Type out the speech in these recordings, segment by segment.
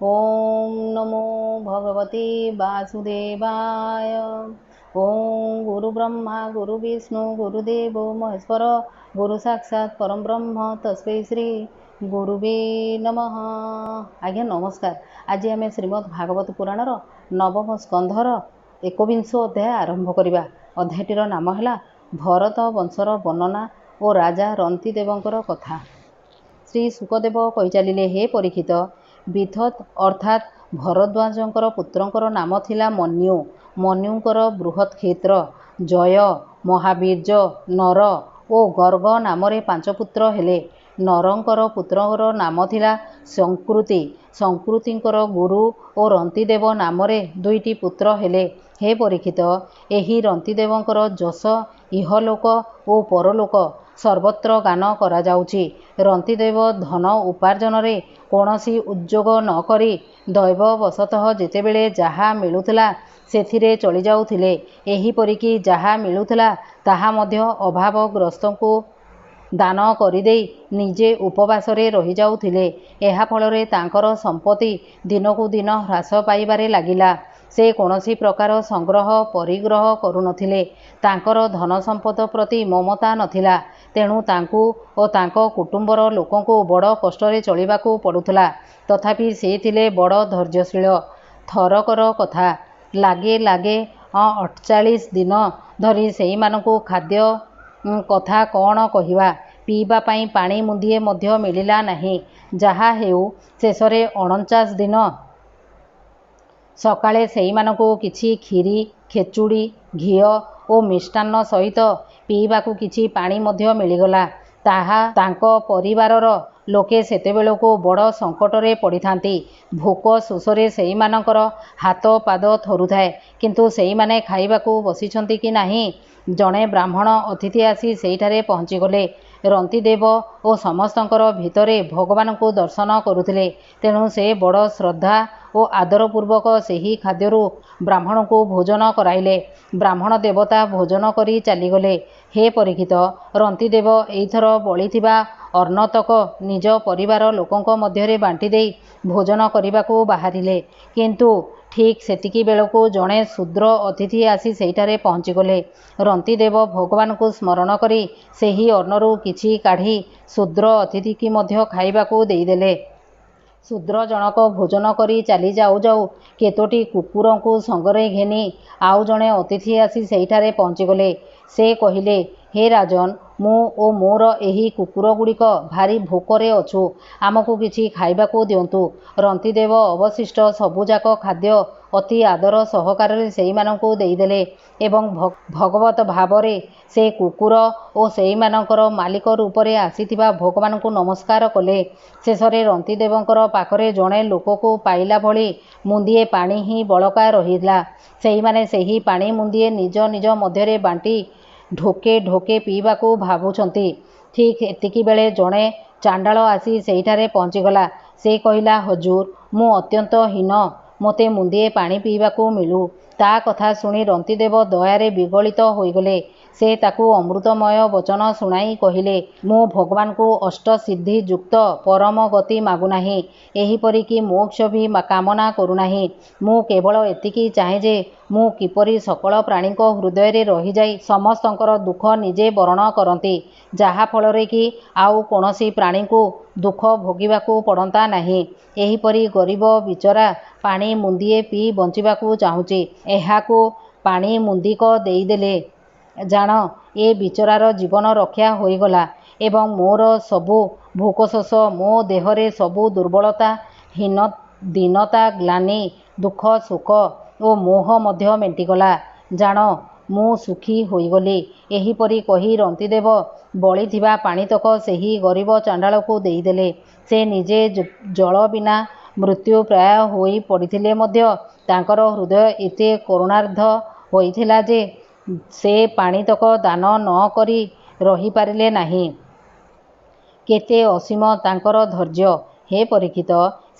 ओम नमो भगवते वासुदेवाय। ओम गुरु ब्रह्मा गुरु विष्णु गुरुदेव महेश्वर गुरु साक्षात परम ब्रह्म तस्मै श्री गुरुवे नमः। आज्ञा नमस्कार। आज आम श्रीमद् भागवत पुराणर नवम स्कंधर 21 अध्याय आरंभ करवा। अध्यायटीर नाम है भरत वंशर वर्णना और राजा रंतीदेवंकर कथा। श्री सुखदेव कही चलिले, हे परीक्षित, विथत अर्थात भरद्वाजंकर पुत्रंकर नाम थिला मन्यु। मन्युंकर बृहत् क्षेत्र, जय, महावीर्य, नर ओ गर्ग नामरे 5 पुत्र हेले। नरंकर पुत्रंकर नाम थिला संकृति। संकृतिंकर गुरु ओ रंतीदेव नामरे 2टी पुत्र हेले। हे परीक्षित, एही रंतीदेवंकर जश इहलोक ओ परलोक सर्वत्र गान करा जाउछि। रंतीदेव धन उपार्जन रे कौनसी उद्योग न करी दैववशतः जेतेबेले जाहा मिलुथिला सेथिरे चली जाउथिले। एहीपरिकी जाहा मिलुथिला ताहा मध्य अभावग्रस्तंकु दान करिदेई निजे उपवासरे रही जाउथिले। एहा फलरे तांकर संपत्ति दिनकु दिन ह्रास पाइबारे लागिला। से कौनसी प्रकार संग्रह परिग्रह करुनथिले। तांकर धन संपद प्रति ममता नथिला। तेणु तांकु ओ तांको कुटुंबर लोकंकु बड़ कष्टरे चलिबाकु पडुथला। तथापि से थिले बड़ धैर्यशील। थरकर कथा लागे लागे 48 दिन धरी सेईमानंकु खाद्य कथा कौन कहिबा। पीवा पाई पानी मुंदिए मध्य मिलिला नहीं। जाहा हेउ शेषरे 49 दिन सकाळे सेईमानंकु किछि खीरी खेचुड़ी घिओ ओ मिष्टान्न सहित पीवाकु किछि पानी मध्य मिलिगला। ताहा तांको परिवारर लोके सेतेबेलको बड़ संकटरे पड़िथांती। भोक शोषरे सेईमानंकर हाथ पाद थरुथाए, किंतु सेईमाने खाइबाकु बसिछंती कि नाही। जणे ब्राह्मण अतिथि आसी सेईठारे पहुँचीगले। रंतीदेव ओ समस्तंकर भितरे भगवानଙ୍କୁ दर्शन करुथिले। तेणु से बड़ श्रद्धा ओ आदरपूर्वक सेही खाद्यरू ब्राह्मणଙ୍କୁ भोजन कराइले। ब्राह्मण देवता भोजन करी चालीगले। हे परीक्षित, रंतीदेव एइथर बळिथिबा अर्णतक निज परिवार लोकंक मध्यरे बांटी देई भोजन करिबाकू बाहारिले। किंतु ठीक सेतिकी बेलकू जणे शूद्र अतिथि आसी सेइठारे पहुँचीगले। रंतीदेव भगवानଙ୍କୁ स्मरण करी सेही अर्णरू किछि काढ़ी शूद्र अतिथि की मध्य खाइबाकू देइदेले। शूद्र जनक भोजन करी चाली जाऊ जाऊ केतोटी कुकुरंकु संगरे घेनी आउ जणे अतिथि आसी सेइठारे पहुँचीगले। से कहिले, हे राजन, मु ओ मोर एही कुकुर गुड़िक भारी भोकरे अछु। आमकू किछि खाइबाकू दियंतु। रंतीदेव अवशिष्ट सबुजाक खाद्य अति आदर सहकारे सेईमानंकू देइदेले एवं भगवत भावरे से कुकुर ओ सेईमानंकर मालिक रूपरे आसीथिबा भगवानଙ୍କୁ नमस्कार कले। शेषरे रंतीदेवंकर पाखरे जणे लोककू पाइला भଳି मुंदिए पानी ही बळका रहिला। सेईमाने सेही पानी मुंदिए निज निज मध्यरे बांटी ढोके ढोके पीवाकू भावुछंती। ठीक एतिकी बेले जणे चांडाळ आसी सेईठारे पहुँचीगला। से कहिला, हजूर, मु अत्यंत हीन, मोते मुंदिए पानी पीवाकू मिलू। ता कथा शुणी रंतीदेव दयारे विगलित होइगले। से ताकू अमृतमय वचन शुणाई कहिले, मु भगवान को अष्ट सिद्धि युक्त परम गति मागुनाही। एहीपरि कि मोक्ष भी कामना करुनाही। मु केवल एतिकी चाहे जे मु किपरि सकल प्राणी को हृदय रे रही जाई समस्तंकर दुख निजे बरण करती, जहा फलरे कि आउ कोनोसी प्राणी को दुख भोगिबाकू पड़ंता नाही। एहीपरि गरीब बिचरा पानी मुंदिए पी बंचिबाकू चाहुची। एहाकू पानी मुंदिक देइदेले जान ए बिचरार जीवन रक्षा होइगला एवं मोर सबु भोकशोष मो देहरे सबु दुर्बलता हीन दीनता ग्लानि दुख शोक ओ मोह मध्य मेंटिगला। जान मु सुखी होइगली। एहीपरि कही रंतीदेव बळिथिबा पाणीतक सेही गरीब चांडाळकू देइदेले। से निजे जल बिना मृत्यु प्राय होई पड़िथिले मध्य तांकर हृदय एते करुणार्ध होइथिला जे से पाणीतक दान न करी रही पारिले नाही। केते असीम तांकर धैर्य। हे परीक्षित,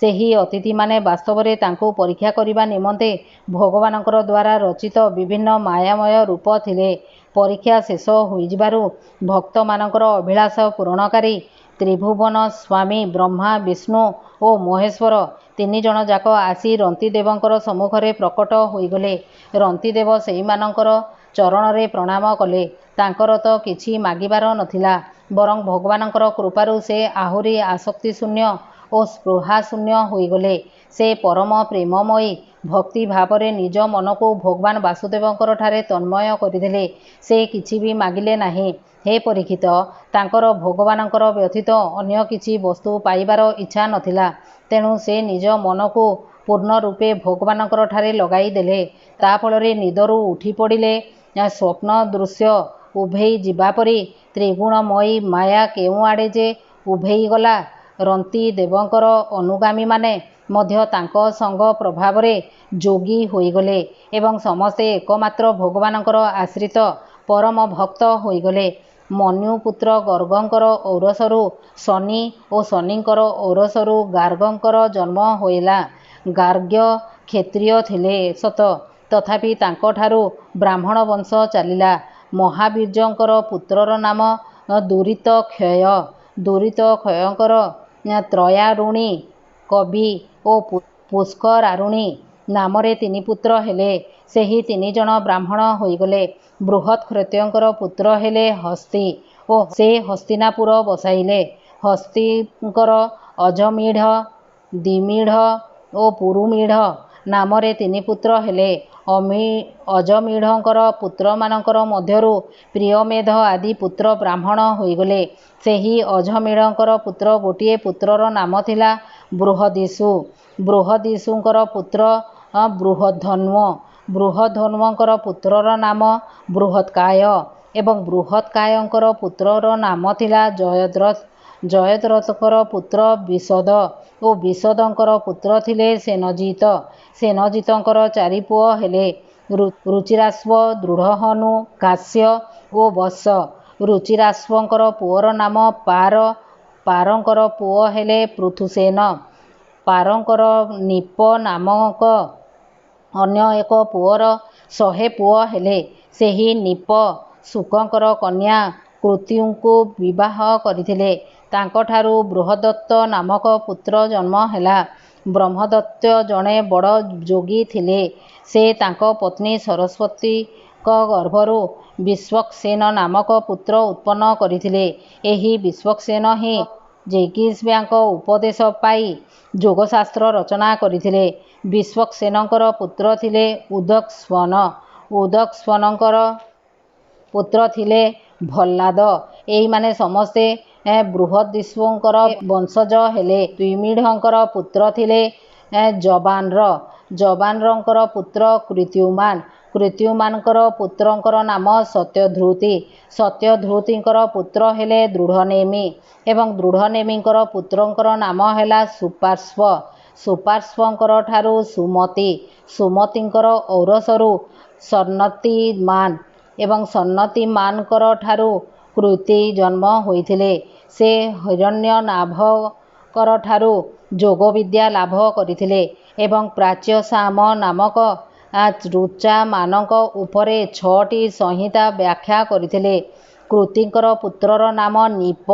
सेही अतिथि माने वास्तवरे तांको परीक्षा करिबा निमंते भगवानଙ୍କର द्वारा रचित विभिन्न मायामय रूप थिले। परीक्षा शेष होइजिबारु भक्त मानଙ୍କର अभिलाष पूरणकारी ତ୍ରିଭୁବନ ସ୍ୱାମୀ ବ୍ରହ୍ମା ବିଷ୍ଣୁ ଓ ମହେଶ୍ୱର ତିନି ଜଣ ଯାକ ଆସି ରନ୍ତିଦେବଙ୍କର ସମ୍ମୁଖରେ ପ୍ରକଟ ହୋଇଗଲେ। ରନ୍ତିଦେବ ସେଇମାନଙ୍କର ଚରଣରେ ପ୍ରଣାମ କଲେ। ତାଙ୍କର ତ କିଛି ମାଗିବାର ନଥିଲା, ବରଂ ଭଗବାନଙ୍କର କୃପାରୁ ସେ ଆହୁରି ଆସକ୍ତିଶୂନ୍ୟ ଓ ସ୍ପୃହାଶୂନ୍ୟ ହୋଇଗଲେ। ସେ ପରମ ପ୍ରେମମୟୀ ଭକ୍ତି ଭାବରେ ନିଜ ମନକୁ ଭଗବାନ ବାସୁଦେବଙ୍କର ଠାରେ ତନ୍ମୟ କରିଦେଲେ। ସେ କିଛି ବି ମାଗିଲେ ନାହିଁ। ହେ ପରୀକ୍ଷିତ, ତାଙ୍କର ଭଗବାନଙ୍କର ବ୍ୟତୀତ ଅନ୍ୟ କିଛି ବସ୍ତୁ ପାଇବାର ଇଚ୍ଛା ନଥିଲା। ତେଣୁ ସେ ନିଜ ମନକୁ ପୂର୍ଣ୍ଣ ରୂପେ ଭଗବାନଙ୍କର ଠାରେ ଲଗାଇ ଦେଲେ। ତା ଫଳରେ ନିଦରୁ ଉଠି ପଡ଼ିଲେ ସ୍ୱପ୍ନ ଦୃଶ୍ୟ ଉଭେଇ ଯିବାପରି ତ୍ରିଗୁଣମୟୀ ମାୟା କେଉଁଆଡ଼େ ଯେ ଉଭେଇଗଲା। ରନ୍ତି ଦେବଙ୍କର ଅନୁଗାମୀମାନେ ମଧ୍ୟ ତାଙ୍କ ସଙ୍ଗ ପ୍ରଭାବରେ ଯୋଗୀ ହୋଇଗଲେ ଏବଂ ସମସ୍ତେ ଏକମାତ୍ର ଭଗବାନଙ୍କର ଆଶ୍ରିତ ପରମ ଭକ୍ତ ହୋଇଗଲେ। ମନ୍ୟୁପୁତ୍ର ଗର୍ଗଙ୍କର ଔରସରୁ ଶନି ଓ ଶନିଙ୍କର ଔରସରୁ ଗାର୍ଗଙ୍କର ଜନ୍ମ ହୋଇଲା। ଗାର୍ଗ୍ୟ କ୍ଷତ୍ରିୟ ଥିଲେ ସତ, ତଥାପି ତାଙ୍କଠାରୁ ବ୍ରାହ୍ମଣ ବଂଶ ଚାଲିଲା। ମହାବୀର୍ଯ୍ୟଙ୍କର ପୁତ୍ରର ନାମ ଦୁରିତକ୍ଷୟ। ଦୁରିତକ୍ଷୟଙ୍କର ତ୍ରୟାରୁଣୀ କବି ଓ ପୁଷ୍କରାରୁଣୀ ନାମରେ ତିନି ପୁତ୍ର ହେଲେ। ସେହି ତିନି ଜଣ ବ୍ରାହ୍ମଣ ହୋଇଗଲେ। ବୃହତ୍ କ୍ଷତ୍ରିୟଙ୍କର ପୁତ୍ର ହେଲେ ହସ୍ତୀ ଓ ସେ ହସ୍ତିନାପୁର ବସାଇଲେ। ହସ୍ତୀଙ୍କର ଅଜମୀଢ଼, ଦିମୀଢ଼ ଓ ପୁରୁମୀଢ଼ ନାମରେ ତିନି ପୁତ୍ର ହେଲେ। ଅଜମୀଢ଼ଙ୍କର ପୁତ୍ରମାନଙ୍କର ମଧ୍ୟରୁ ପ୍ରିୟମେଧ ଆଦି ପୁତ୍ର ବ୍ରାହ୍ମଣ ହୋଇଗଲେ। ସେହି ଅଜମୀଢ଼ଙ୍କର ପୁତ୍ର ଗୋଟିଏ ପୁତ୍ରର ନାମ ଥିଲା ବୃହଦିଷୁ। ବୃହଦିଷୁଙ୍କର ପୁତ୍ର ବୃହଦ୍ଧନ୍ୱ। ବୃହଦ୍ଧନ୍ୱଙ୍କର ପୁତ୍ରର ନାମ ବୃହତ୍କାୟ ଏବଂ ବୃହତ୍କାୟଙ୍କର ପୁତ୍ରର ନାମ ଥିଲା ଜୟଦ୍ରଥ। ଜୟଦ୍ରଥଙ୍କର ପୁତ୍ର ବିଶଦ ଓ ବିଶଦଙ୍କର ପୁତ୍ର ଥିଲେ ସେନଜିତ। ସେନଜିତଙ୍କର ଚାରି ପୁଅ ହେଲେ ରୁଚିରାଶ୍ଵ, ଦୃଢ଼ହନୁ, କାଶ୍ୟ ଓ ବତ୍ସ। ରୁଚିରାଶ୍ଵଙ୍କର ପୁଅର ନାମ ପାର। ପାରଙ୍କର ପୁଅ ହେଲେ ପୃଥୁସେନ। ପାରଙ୍କର ନୀପ ନାମକ ଅନ୍ୟ ଏକ ପୁଅର 100 ପୁଅ ହେଲେ। ସେହି ନୀପ ଶୁକଙ୍କର କନ୍ୟା କୃତ୍ୟୁଙ୍କୁ ବିବାହ କରିଥିଲେ। ତାଙ୍କଠାରୁ ବୃହଦତ୍ତ ନାମକ ପୁତ୍ର ଜନ୍ମ ହେଲା। ବ୍ରହ୍ମଦତ୍ତ ଜଣେ ବଡ଼ ଯୋଗୀ ଥିଲେ। ସେ ତାଙ୍କ ପତ୍ନୀ ସରସ୍ୱତୀଙ୍କ ଗର୍ଭରୁ ବିଶ୍ୱକ୍ସେନ ନାମକ ପୁତ୍ର ଉତ୍ପନ୍ନ କରିଥିଲେ। ଏହି ବିଶ୍ୱକ୍ସେନ ହିଁ ଯୈଗିଷ୍ବ୍ୟାଙ୍କ ଉପଦେଶ ପାଇ ଯୋଗଶାସ୍ତ୍ର ରଚନା କରିଥିଲେ। ବିଶ୍ୱକ୍ସେନଙ୍କର ପୁତ୍ର ଥିଲେ ଉଦକ୍ସ୍ୱନ। ଉଦକ୍ସ୍ୱନଙ୍କର ପୁତ୍ର ଥିଲେ ଭଲ୍ଲାଦ। ଏଇମାନେ ସମସ୍ତେ ବୃହଦିଷୁଙ୍କର ବଂଶଜ ହେଲେ। ଦିମୀଢ଼ଙ୍କର ପୁତ୍ର ଥିଲେ ଜବାନ୍ର। ଜବାନ୍ରଙ୍କର ପୁତ୍ର କୃତ୍ୟୁମାନ। କୃତ୍ୟୁମାନଙ୍କର ପୁତ୍ରଙ୍କର ନାମ ସତ୍ୟଧୃତି। ସତ୍ୟଧୃତିଙ୍କର ପୁତ୍ର ହେଲେ ଦୃଢ଼ନେମି ଏବଂ ଦୃଢ଼ନେମିଙ୍କର ପୁତ୍ରଙ୍କର ନାମ ହେଲା ସୁପାର୍ଶ୍ୱ। ସୁପାର୍ଶ୍ୱଙ୍କର ଠାରୁ ସୁମତି। ସୁମତିଙ୍କର ଔରସରୁ ସନତିମାନ୍ ଏବଂ ସନତିମାନଙ୍କର ଠାରୁ କୃତି ଜନ୍ମ ହୋଇଥିଲେ। ସେ ହିରଣ୍ୟନାଭଙ୍କର ଠାରୁ ଯୋଗବିଦ୍ୟା ଲାଭ କରିଥିଲେ ଏବଂ ପ୍ରାଚ୍ୟସାମ ନାମକ ଋଚାମାନଙ୍କ ଉପରେ 6ଟି ସଂହିତା ବ୍ୟାଖ୍ୟା କରିଥିଲେ। କୃତିଙ୍କର ପୁତ୍ରର ନାମ ନୀପ।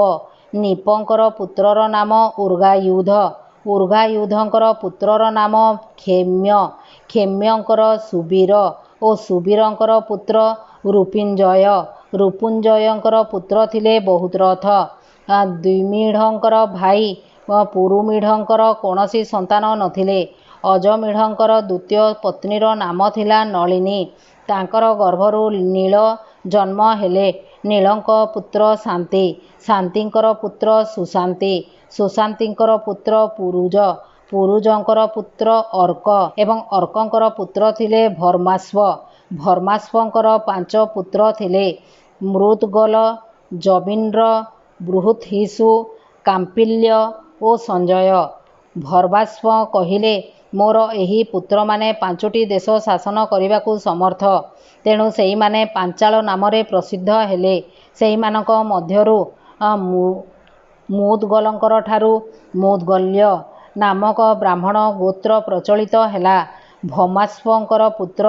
ନୀପଙ୍କର ପୁତ୍ରର ନାମ ଉର୍ଗାୟୁଧ। ଉର୍ଗାୟୁଧଙ୍କର ପୁତ୍ରର ନାମ କ୍ଷେମ୍ୟ। କ୍ଷେମ୍ୟଙ୍କର ସୁବୀର ଓ ସୁବୀରଙ୍କର ପୁତ୍ର ଋପୁଞ୍ଜୟ। ଋପୁଞ୍ଜୟଙ୍କର ପୁତ୍ର ଥିଲେ ବହୁରଥ। ଦ୍ୱିମୀଢ଼ଙ୍କର ଭାଇ ପୁରୁମୀଢ଼ଙ୍କର କୌଣସି ସନ୍ତାନ ନଥିଲେ। ଅଜମୀଢ଼ଙ୍କର ଦ୍ୱିତୀୟ ପତ୍ନୀର ନାମ ଥିଲା ନଳିନୀ। ତାଙ୍କର ଗର୍ଭରୁ ନୀଳ ଜନ୍ମ ହେଲେ। ନୀଳଙ୍କ ପୁତ୍ର ଶାନ୍ତି। ଶାନ୍ତିଙ୍କର ପୁତ୍ର ସୁଶାନ୍ତି। ସୁଶାନ୍ତିଙ୍କର ପୁତ୍ର ପୁରୁଜ। ପୁରୁଜଙ୍କର ପୁତ୍ର ଅର୍କ ଏବଂ ଅର୍କଙ୍କର ପୁତ୍ର ଥିଲେ ଭର୍ମାଶ୍ୱ। ଭର୍ମାଶ୍ୱଙ୍କର 5 ପୁତ୍ର ଥିଲେ ମୃଦ୍ଗଲ, ଯବୀନ୍ଦ୍ର, ବୃହତ୍ହିଷୁ, କାମ୍ପିଲ୍ୟ ଓ ସଞ୍ଜୟ। ଭର୍ମାଶ୍ୱ କହିଲେ, ମୋର ଏହି ପୁତ୍ରମାନେ 5ଟି ଦେଶ ଶାସନ କରିବାକୁ ସମର୍ଥ। ତେଣୁ ସେଇମାନେ ପାଞ୍ଚାଳ ନାମରେ ପ୍ରସିଦ୍ଧ ହେଲେ। ସେଇମାନଙ୍କ ମଧ୍ୟରୁ ମୁଦ୍ଗଲଙ୍କର ଠାରୁ ମୁଦ୍ଗଲ୍ୟ ନାମକ ବ୍ରାହ୍ମଣ ଗୋତ୍ର ପ୍ରଚଳିତ ହେଲା। ଭର୍ମାଶ୍ୱଙ୍କର ପୁତ୍ର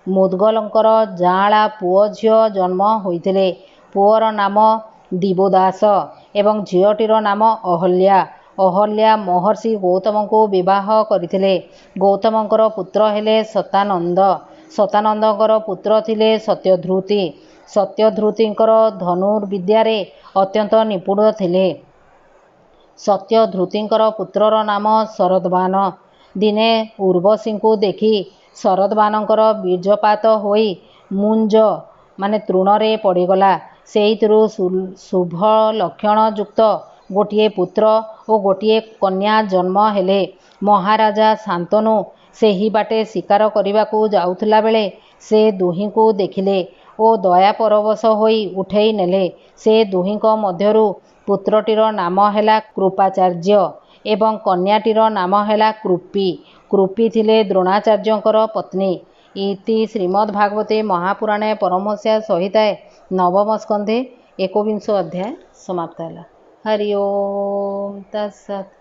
ମୁଦ୍ଗଲଙ୍କର ଯାଆଁଳା ପୁଅ ଝିଅ ଜନ୍ମ ହୋଇଥିଲେ। ପୁଅର ନାମ ଦିବୋଦାସ ଏବଂ ଝିଅଟିର ନାମ ଅହଲ୍ୟା। ଅହଲ୍ୟା ମହର୍ଷି ଗୌତମଙ୍କୁ ବିବାହ କରିଥିଲେ। ଗୌତମଙ୍କର ପୁତ୍ର ହେଲେ ଶତାନନ୍ଦ। ଶତାନନ୍ଦଙ୍କର ପୁତ୍ର ଥିଲେ ସତ୍ୟଧୃତି। ସତ୍ୟଧୃତିଙ୍କର ଧନୁର୍ବିଦ୍ୟାରେ ଅତ୍ୟନ୍ତ ନିପୁଣ ଥିଲେ। ସତ୍ୟଧୃତିଙ୍କର ପୁତ୍ରର ନାମ ଶରଦ୍ବାନ। ଦିନେ ଉର୍ବଶୀଙ୍କୁ ଦେଖି ଶରଦ୍ବାନଙ୍କର ବୀର୍ଯ୍ୟପାତ ହୋଇ ମୁଞ୍ଜ ତୃଣରେ ପଡ଼ିଗଲା। ସେଇଥିରୁ ଶୁଭ ଲକ୍ଷଣ ଯୁକ୍ତ ଗୋଟିଏ ପୁତ୍ର ଓ ଗୋଟିଏ କନ୍ୟା ଜନ୍ମ ହେଲେ। ମହାରାଜା ଶାନ୍ତନୁ ସେହି ବାଟେ ଶିକାର କରିବାକୁ ଯାଉଥିଲା ବେଳେ ସେ ଦୁହିଁଙ୍କୁ ଦେଖିଲେ ଓ ଦୟା ପରବଶ ହୋଇ ଉଠେଇ ନେଲେ। ସେ ଦୁହିଁଙ୍କ ମଧ୍ୟରୁ ପୁତ୍ରଟିର ନାମ ହେଲା କୃପାଚାର୍ଯ୍ୟ ଏବଂ କନ୍ୟାଟିର ନାମ ହେଲା କୃପୀ। କୃପୀ ଥିଲେ ଦ୍ରୋଣାଚାର୍ଯ୍ୟଙ୍କର ପତ୍ନୀ। ଇତି ଶ୍ରୀମଦ୍ଭାଗବତେ ମହାପୁରାଣେ ପରମହଂସ୍ୟା ସଂହିତାଏ ନବମ ସ୍କନ୍ଧେ 21 ଅଧ୍ୟାୟ ସମାପ୍ତ ହେଲା। ହରି ଓମ୍ ତତ୍ସତ୍।